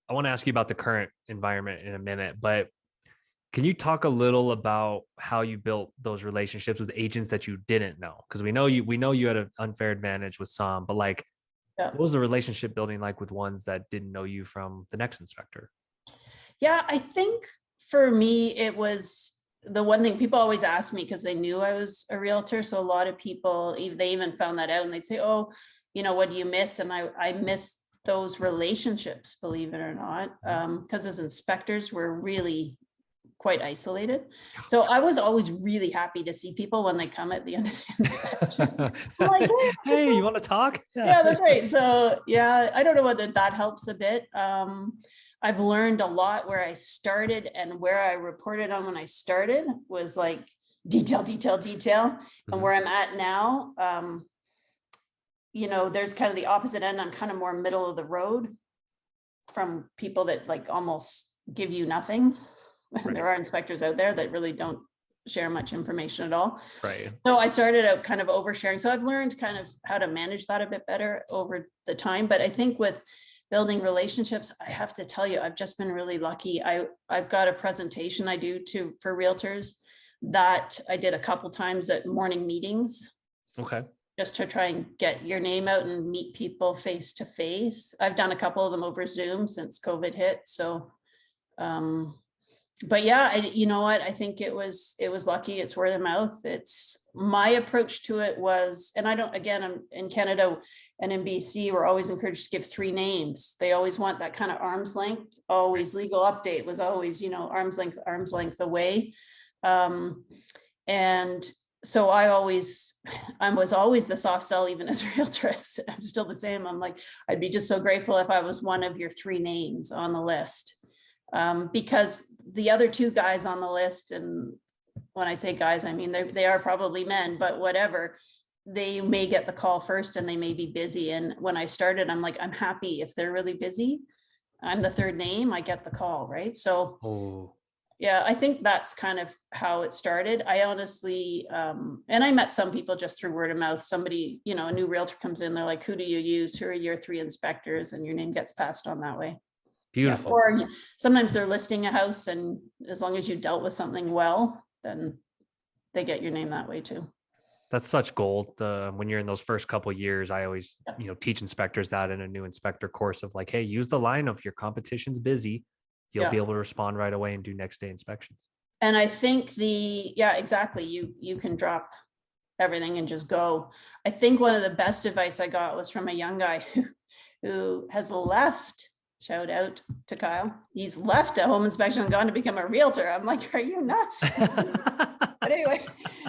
I want to ask you about the current environment in a minute, but can you talk a little about how you built those relationships with agents that you didn't know? Because we know you had an unfair advantage with some, but like, Yeah. what was the relationship building like with ones that didn't know you from the next inspector? Yeah, I think for me, it was the one thing people always ask me because they knew I was a realtor. So a lot of people, they even found that out and they'd say, oh, what do you miss? And I miss those relationships, believe it or not, because as inspectors, we're really quite isolated. So I was always really happy to see people when they come at the end of the inspection. I'm like, hey, how's it Hey, you going? want to talk? Yeah. Yeah, that's right. So yeah, I don't know whether that helps a bit. I've learned a lot where I started and where I reported on when I started was like detail, detail, detail. And Mhm. where I'm at now, there's kind of the opposite end. I'm kind of more middle of the road from people that like almost give you nothing. And Right. there are inspectors out there that really don't share much information at all. Right. So I started out kind of oversharing. So I've learned kind of how to manage that a bit better over the time. But I think with building relationships, I have to tell you, I've just been really lucky. I've got a presentation I do for realtors that I did a couple times at morning meetings Okay. just to try and get your name out and meet people face to face. I've done a couple of them over Zoom since COVID hit. So um, but yeah, you know what? I think it was lucky. It's word of mouth. It's my approach to it was, and I don't, again, I'm in Canada and in BC, we're always encouraged to give three names. They always want that kind of arm's length, always legal update was always, arm's length away. Um, and so I was always the soft sell, even as a realtor. I'm still the same. I'm like, I'd be just so grateful if I was one of your three names on the list. Because the other two guys on the list, and when I say guys, I mean they are probably men, but whatever, they may get the call first and they may be busy. And when I started, I'm like, I'm happy if they're really busy. I'm the third name, I get the call, right? So Oh, yeah, I think that's kind of how it started. I honestly, and I met some people just through word of mouth. Somebody, a new realtor comes in, they're like, who do you use? Who are your three inspectors? And your name gets passed on that way. Yeah, beautiful. or sometimes they're listing a house and as long as you dealt with something well, then they get your name that way too. That's such gold. When you're in those first couple years, I always, Yeah. teach inspectors that in a new inspector course of like, hey, use the line of your competition's busy. You'll be Yeah. able to respond right away and do next day inspections. And I think yeah, exactly. You can drop everything and just go. I think one of the best advice I got was from a young guy who has left. Shout out to Kyle. He's left a home inspection and gone to become a realtor. I'm like, are you nuts? But anyway,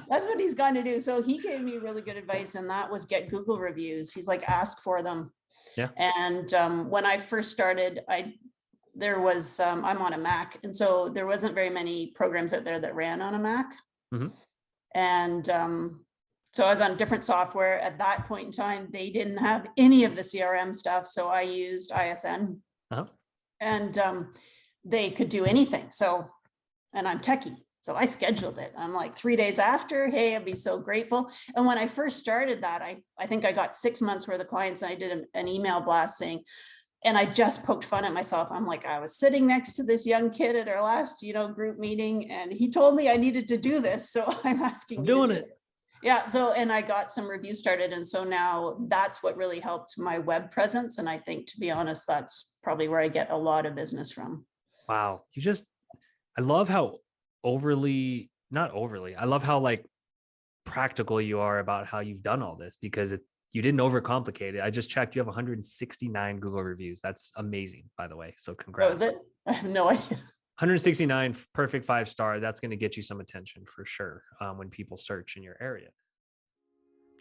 that's what he's going to do. So he gave me really good advice, and that was get Google reviews. He's like, ask for them. Yeah. And when I first started, I'm on a Mac, and so there wasn't very many programs out there that ran on a Mac. Mhm. And so I was on different software at that point in time. They didn't have any of the CRM stuff, so I used ISN, Uh-huh. and they could do anything. So, and I'm techie. So I scheduled it. I'm like 3 days after, hey, I'd be so grateful. And when I first started that, I think I got 6 months worth of clients, and I did an email blast saying, and I just poked fun at myself. I'm like, I was sitting next to this young kid at our last, group meeting, and he told me I needed to do this. So I'm asking I'm you to doing do it. it. Yeah. So, and I got some reviews started. And so now that's what really helped my web presence. And I think, to be honest, that's probably where I get a lot of business from. Wow. I love how not overly, I love how like practical you are about how you've done all this because you didn't overcomplicate it. I just checked. You have 169 Google reviews. That's amazing, by the way. So What was congrats. it? I have no idea. 169 perfect 5-star. That's going to get you some attention for sure when people search in your area.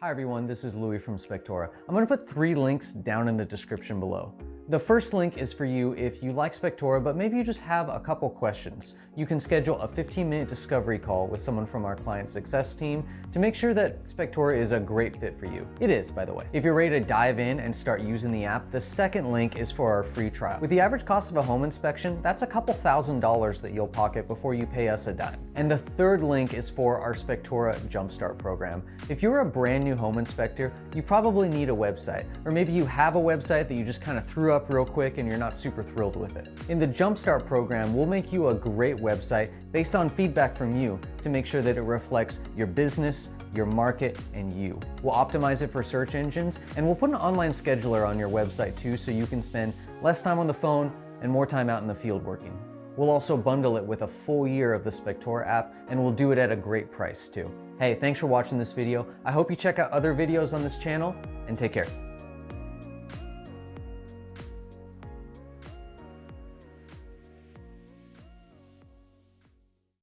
Hi everyone, this is Louis from Spectora. I'm going to put 3 links down in the description below. The first link is for you if you like Spectora, but maybe you just have a couple questions. You can schedule a 15-minute discovery call with someone from our client success team to make sure that Spectora is a great fit for you. It is, by the way. If you're ready to dive in and start using the app, the second link is for our free trial. With the average cost of a home inspection, that's a couple $1,000s that you'll pocket before you pay us a dime. And the third link is for our Spectora Jumpstart program. If you're a brand new home inspector, you probably need a website, or maybe you have a website that you just kind of threw up real quick and you're not super thrilled with it. In the Jumpstart program, we'll make you a great website based on feedback from you to make sure that it reflects your business, your market, and you. We'll optimize it for search engines, and we'll put an online scheduler on your website too, so you can spend less time on the phone and more time out in the field working. We'll also bundle it with a full year of the Spectora app, and we'll do it at a great price too. Hey, thanks for watching this video. I hope you check out other videos on this channel, and take care.